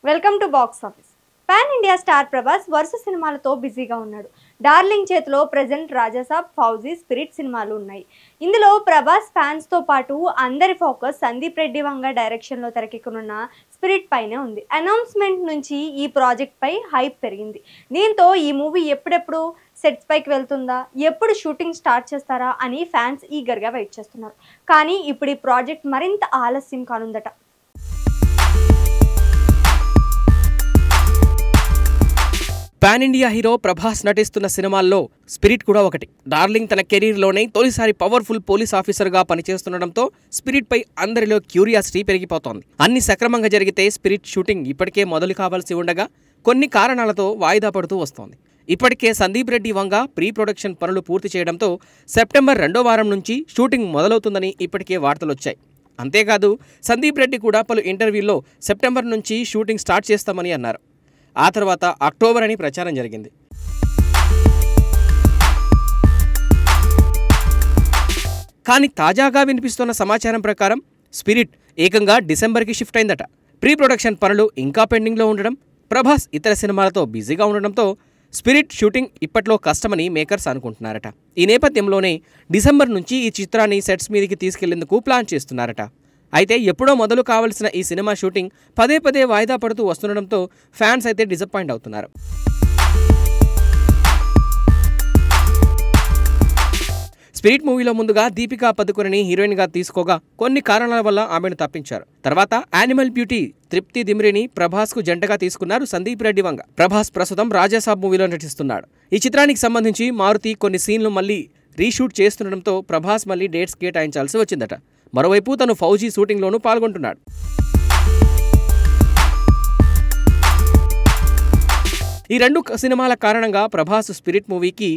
Welcome to box office. Pan India star Prabhas వరుస సినిమాలతో బిజీగా ఉన్నాడు. డార్లింగ్ చేతిలో ప్రెజెంట్ రాజాసాబ్, ఫౌజీ, స్పిరిట్ సినిమాలు ఉన్నాయి. ఇందులో ప్రభాస్ ఫ్యాన్స్ తో పాటు అందరి ఫోకస్ సందీప్ రెడ్డి వంగ డైరెక్షన్ లో తెరకెక్కనున్న స్పిరిట్ పైనే ఉంది. అనౌన్స్మెంట్ నుంచి ఈ ప్రాజెక్ట్ పై హైప్ పెరిగింది. దీంతో ఈ మూవీ ఎప్పుడెప్పుడు సెట్స్ పైకి వెళ్తుందా, ఎప్పుడు షూటింగ్ స్టార్ట్ చేస్తారా అని ఫ్యాన్స్ ఈగర్గా వెయిట్ చేస్తున్నారు. కానీ ఇప్పుడు ఈ ప్రాజెక్ట్ మరింత ఆలస్యం కానుందట. పాన్ ఇండియా హీరో ప్రభాస్ నటిస్తున్న సినిమాల్లో స్పిరిట్ కూడా ఒకటి. డార్లింగ్ తన కెరీర్లోనే తొలిసారి పవర్ఫుల్ పోలీస్ ఆఫీసర్గా పనిచేస్తుండటంతో స్పిరిట్ పై అందరిలో క్యూరియాసిటీ పెరిగిపోతోంది. అన్ని సక్రమంగా జరిగితే స్పిరిట్ షూటింగ్ ఇప్పటికే మొదలు కావాల్సి ఉండగా కొన్ని కారణాలతో వాయిదా పడుతూ వస్తోంది. ఇప్పటికే సందీప్ రెడ్డి వంగ ప్రీ ప్రొడక్షన్ పనులు పూర్తి చేయడంతో సెప్టెంబర్ 2వ వారం నుంచి షూటింగ్ మొదలవుతుందని ఇప్పటికే వార్తలొచ్చాయి. అంతేకాదు సందీప్ రెడ్డి కూడా పలు ఇంటర్వ్యూల్లో సెప్టెంబర్ నుంచి షూటింగ్ స్టార్ట్ చేస్తామని అన్నారు. ఆ తర్వాత అక్టోబర్ అని ప్రచారం జరిగింది. కానీ తాజాగా వినిపిస్తున్న సమాచారం ప్రకారం స్పిరిట్ ఏకంగా డిసెంబర్కి షిఫ్ట్ అయిందట. ప్రీ ప్రొడక్షన్ పనులు ఇంకా పెండింగ్లో ఉండడం, ప్రభాస్ ఇతర సినిమాలతో బిజీగా ఉండడంతో స్పిరిట్ షూటింగ్ ఇప్పట్లో కష్టమని మేకర్స్ అనుకుంటున్నారట. ఈ నేపథ్యంలోనే డిసెంబర్ నుంచి ఈ చిత్రాన్ని సెట్స్ మీదకి తీసుకెళ్లేందుకు ప్లాన్ చేస్తున్నారట. అయితే ఎప్పుడో మొదలు కావాల్సిన ఈ సినిమా షూటింగ్ పదే పదే వాయిదా పడుతూ వస్తుండడంతో ఫ్యాన్స్ అయితే డిసప్పాయింట్ అవుతున్నారు. స్పిరిట్ మూవీలో ముందుగా దీపికా పదుకొనెని హీరోయిన్గా తీసుకోగా కొన్ని కారణాల వల్ల ఆమెను తప్పించారు. తర్వాత యానిమల్ బ్యూటీ తృప్తి దిమ్రిని ప్రభాస్కు జంటగా తీసుకున్నారు సందీప్ రెడ్డి వంగ. ప్రభాస్ ప్రస్తుతం రాజాసాబ్ మూవీలో నటిస్తున్నాడు. ఈ చిత్రానికి సంబంధించి మారుతి కొన్ని సీన్లు మళ్లీ రీషూట్ చేస్తుండటంతో ప్రభాస్ మళ్లీ డేట్స్ కేటాయించాల్సి వచ్చిందట. మరోవైపు తను ఫౌజీ షూటింగ్లోనూ పాల్గొంటున్నాడు. ఈ రెండు సినిమాల కారణంగా ప్రభాస్ స్పిరిట్ మూవీకి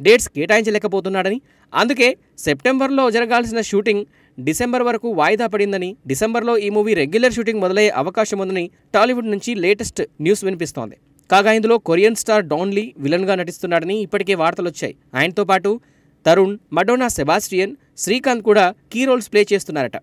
డేట్స్ కేటాయించలేకపోతున్నాడని, అందుకే సెప్టెంబర్లో జరగాల్సిన షూటింగ్ డిసెంబర్ వరకు వాయిదా పడిందని, డిసెంబర్లో ఈ మూవీ రెగ్యులర్ షూటింగ్ మొదలయ్యే అవకాశం ఉందని టాలీవుడ్ నుంచి లేటెస్ట్ న్యూస్ వినిపిస్తోంది. కాగా ఇందులో కొరియన్ స్టార్ డాన్ లీ విలన్గా నటిస్తున్నాడని ఇప్పటికే వార్తలొచ్చాయి. ఆయనతో పాటు తరుణ్, మడోనా సెబాస్టియన్, శ్రీకాంత్ కూడా కీ రోల్స్ ప్లే చేస్తున్నారట.